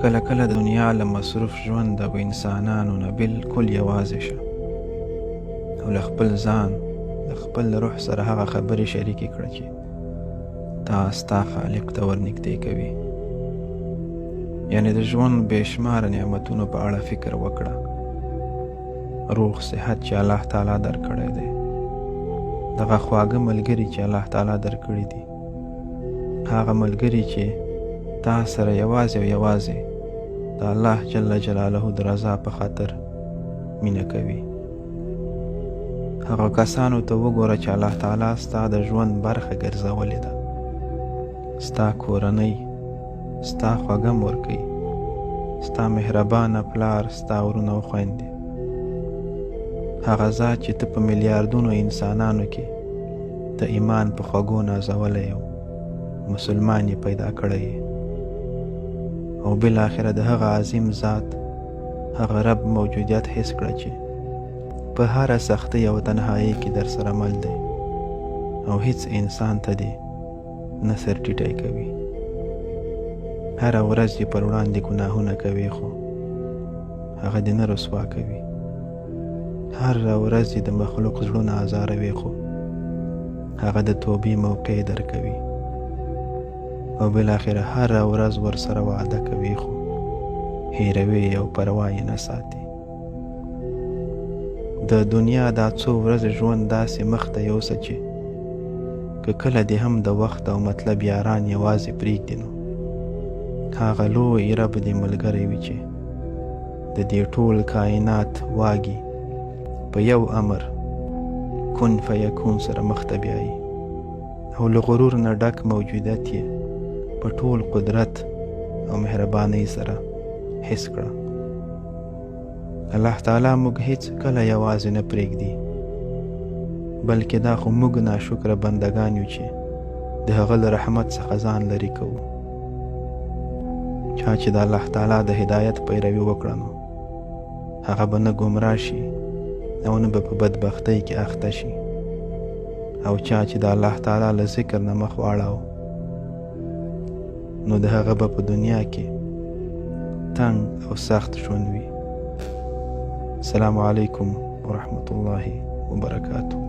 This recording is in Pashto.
کله کله د دنیا له مصروف ژوند او انسانانو نه بالکل یوازې شه او له خپل ځان د خپل روح سره هغه خبرې شریکې کړه چې تا ستا خالق ته ورنږدې کوي. یعنې د ژوند بې شماره نعمتونو په اړه فکر وکړه. روغ صحت چې الله تعالی درکړی دی، دغه خواږه ملګري چې الله تعالی درکړي دي، هغه ملګري چې تا سره یوازې او یوازې د الله جل جلاله د رضا په خاطر مینه کوي. هغه کسانو ته وګوره چې الله تعالی ستا د ژوند برخه ګرځولې ده، ستا کورنۍ، ستا خوږه مورکۍ، ستا مهربانه پلار، ستا ورونه او خویندې، هغه ذات چې ته په میلیاردونو انسانانو کې د ایمان په خوږو نازولی یو مسلمان یې پیدا کړی یې، او بالاخره د هغه عظیم ذات هغه رب موجودیت حس کړه چې په هره سختۍ او تنهایۍ کې در سره مل دی او هیڅ انسان ته دې نه سر ټیټی کوي. هره ورځ یې پر وړاندې ګناهونه کوي خو هغه دې نه رسوا کوي. هره ورځ یې د مخلوق زړونه ازاروي خو هغه د توبې موقع درکوي، او بالاخره هره ورځ ورسره وعده کوي خو هیروي او پروا یې نه ساتي. د دنیا دا څو ورځې ژوند داسې مخته یوسه چې که کله دې هم د وخت او مطلب یاران یوازې پرېږدي نو هغه لوی رب دې ملګری وي چې د دې ټول کائنات واګي په یو امر کن فیکون سره مخته بیایي، او له غرور نه ډک موجودیت یې په ټول قدرت او مهربانۍ سره حس کړه. الله تعالی موږ هیڅ کله یوازې نه پرېږدي، بلکې دا خو موږ ناشکره بندګان یو چې د هغه له رحمت څخه ځان لرې کوو. چا چې د الله تعالی د هدایت پیروي وکړه نو هغه به نه ګمراه شي او نه به په بدبختۍ کې اخته شي، او چا چې د الله تعالی له ذکر نه مخ واړاو نو د هغه به په دنیا کې تنگ او سخت ژوند وي. السلام علیکم ورحمة الله وبرکاته.